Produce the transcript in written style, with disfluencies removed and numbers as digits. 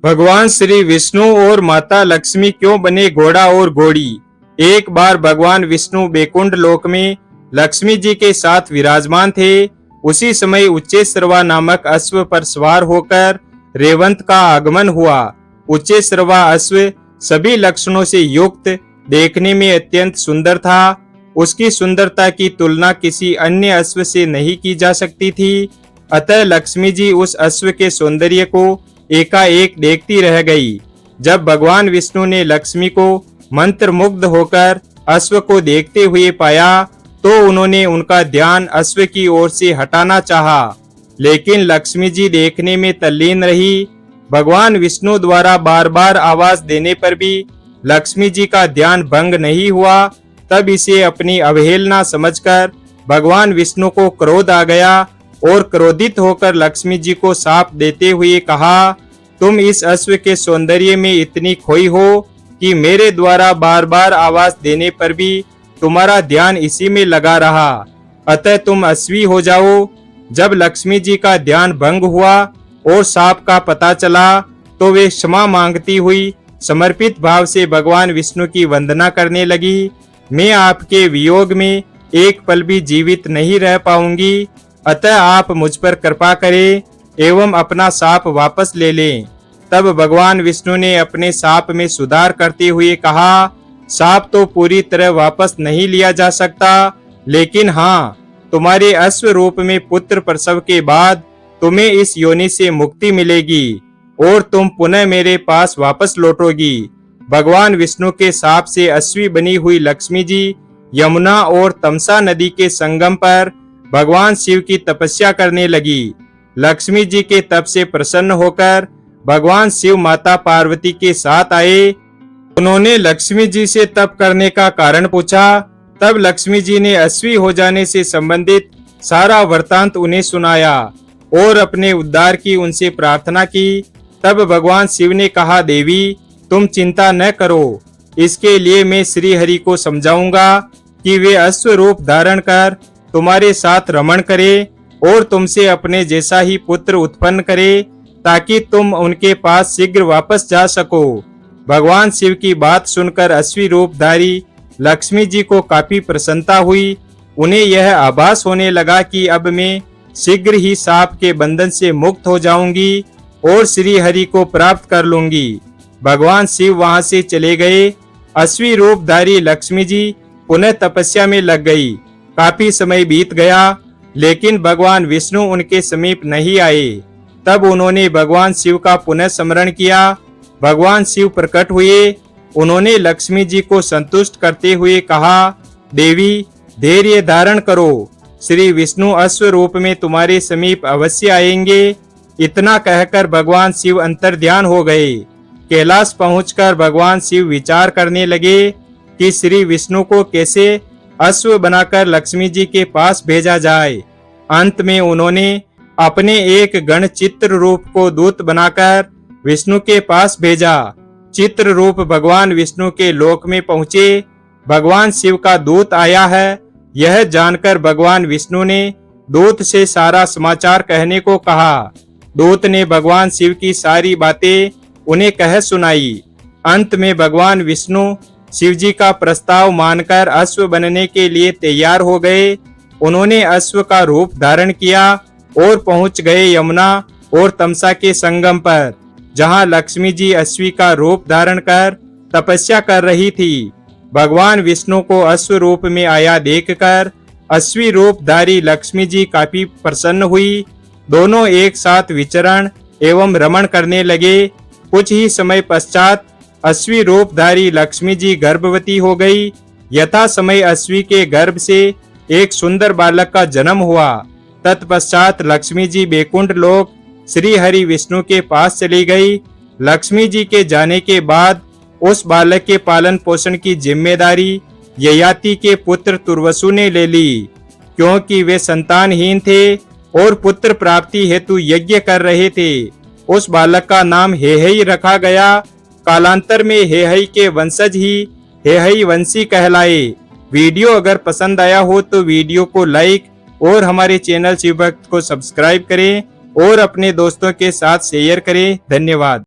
भगवान श्री विष्णु और माता लक्ष्मी क्यों बने घोड़ा और घोड़ी। एक बार भगवान विष्णु बैकुंठ लोक में लक्ष्मी जी के साथ विराजमान थे। उसी समय उच्चैःश्रवा नामक अश्व पर सवार होकर रेवंत का आगमन हुआ। उच्चैःश्रवा अश्व सभी लक्षणों से युक्त, देखने में अत्यंत सुंदर था। उसकी सुंदरता की तुलना किसी अन्य अश्व से नहीं की जा सकती थी। अतः लक्ष्मी जी उस अश्व के सौंदर्य को एकाएक देखती रह गई। जब भगवान विष्णु ने लक्ष्मी को मंत्रमुग्ध होकर अश्व को देखते हुए पाया तो उन्होंने उनका ध्यान अश्व की ओर से हटाना चाहा, लेकिन लक्ष्मी जी देखने में तल्लीन रही। भगवान विष्णु द्वारा बार बार आवाज देने पर भी लक्ष्मी जी का ध्यान भंग नहीं हुआ। तब इसे अपनी अवहेलना समझकर भगवान विष्णु को क्रोध आ गया और क्रोधित होकर लक्ष्मी जी को शाप देते हुए कहा, तुम इस अश्व के सौंदर्य में इतनी खोई हो कि मेरे द्वारा बार बार आवाज देने पर भी तुम्हारा ध्यान इसी में लगा रहा, अतः तुम अश्वी हो जाओ। जब लक्ष्मी जी का ध्यान भंग हुआ और शाप का पता चला तो वे क्षमा मांगती हुई समर्पित भाव से भगवान विष्णु की वंदना करने लगी। मैं आपके वियोग में एक पल भी जीवित नहीं रह पाऊंगी, अतः आप मुझ पर कृपा करें एवं अपना शाप वापस ले लें। तब भगवान विष्णु ने अपने शाप में सुधार करते हुए कहा, शाप तो पूरी तरह वापस नहीं लिया जा सकता, लेकिन हाँ, तुम्हारे अश्व रूप में पुत्र प्रसव के बाद तुम्हें इस योनि से मुक्ति मिलेगी और तुम पुनः मेरे पास वापस लौटोगी। भगवान विष्णु के शाप से अश्वी बनी हुई लक्ष्मी जी यमुना और तमसा नदी के संगम पर भगवान शिव की तपस्या करने लगी। लक्ष्मी जी के तप से प्रसन्न होकर भगवान शिव माता पार्वती के साथ आए। उन्होंने लक्ष्मी जी से तप करने का कारण पूछा। तब लक्ष्मी जी ने अश्वी हो जाने से संबंधित सारा वृतांत उन्हें सुनाया और अपने उद्धार की उनसे प्रार्थना की। तब भगवान शिव ने कहा, देवी तुम चिंता न करो, इसके लिए मैं श्री हरि को समझाऊंगा कि वे अश्व रूप धारण कर तुम्हारे साथ रमण करे और तुमसे अपने जैसा ही पुत्र उत्पन्न करे, ताकि तुम उनके पास शीघ्र वापस जा सको। भगवान शिव की बात सुनकर अश्वी रूपधारी लक्ष्मी जी को काफी प्रसन्नता हुई। उन्हें यह आभास होने लगा कि अब मैं शीघ्र ही शाप के बंधन से मुक्त हो जाऊंगी और श्री हरि को प्राप्त कर लूंगी। भगवान शिव वहां से चले गए। अश्वी रूपधारी लक्ष्मी जी पुनः तपस्या में लग गई। काफी समय बीत गया, लेकिन भगवान विष्णु उनके समीप नहीं आए। तब उन्होंने भगवान शिव का पुनः स्मरण किया। भगवान शिव प्रकट हुए। उन्होंने लक्ष्मी जी को संतुष्ट करते हुए कहा, देवी धैर्य धारण करो, श्री विष्णु अश्व रूप में तुम्हारे समीप अवश्य आएंगे। इतना कहकर भगवान शिव अंतर्ध्यान हो गए। कैलाश पहुंचकर भगवान शिव विचार करने लगे कि श्री विष्णु को कैसे अश्व बनाकर लक्ष्मी जी के पास भेजा जाए। अंत में उन्होंने अपने एक गण चित्र रूप को दूत बनाकर विष्णु के पास भेजा। चित्र रूप भगवान विष्णु के लोक में पहुंचे। भगवान शिव का दूत आया है, यह जानकर भगवान विष्णु ने दूत से सारा समाचार कहने को कहा। दूत ने भगवान शिव की सारी बातें उन्हें कह सुनाई। अंत में भगवान विष्णु शिव जी का प्रस्ताव मानकर अश्व बनने के लिए तैयार हो गए। उन्होंने अश्व का रूप धारण किया और पहुंच गए यमुना और तमसा के संगम पर, जहां लक्ष्मी जी अश्वी का रूप धारण कर तपस्या कर रही थी। भगवान विष्णु को अश्व रूप में आया देखकर अश्वी रूपधारी लक्ष्मी जी काफी प्रसन्न हुई। दोनों एक साथ विचरण एवं रमण करने लगे। कुछ ही समय पश्चात अश्वी रूपधारी लक्ष्मी जी गर्भवती हो गई। यथा समय अश्वी के गर्भ से एक सुंदर बालक का जन्म हुआ। तत्पश्चात लक्ष्मी जी बैकुंठ लोक श्री हरि विष्णु के पास चली गई। लक्ष्मी जी के जाने के बाद उस बालक के पालन पोषण की जिम्मेदारी ययाति के पुत्र तुर्वसु ने ले ली। क्योंकि वे संतानहीन थे और पुत्र प्राप्ति हेतु यज्ञ कर रहे थे, उस बालक का नाम हेहई रखा गया। कालांतर में हेहई के वंशज ही हेहई वंशी कहलाए। वीडियो अगर पसंद आया हो तो वीडियो को लाइक और हमारे चैनल शिव भक्त को सब्सक्राइब करें और अपने दोस्तों के साथ शेयर करें। धन्यवाद।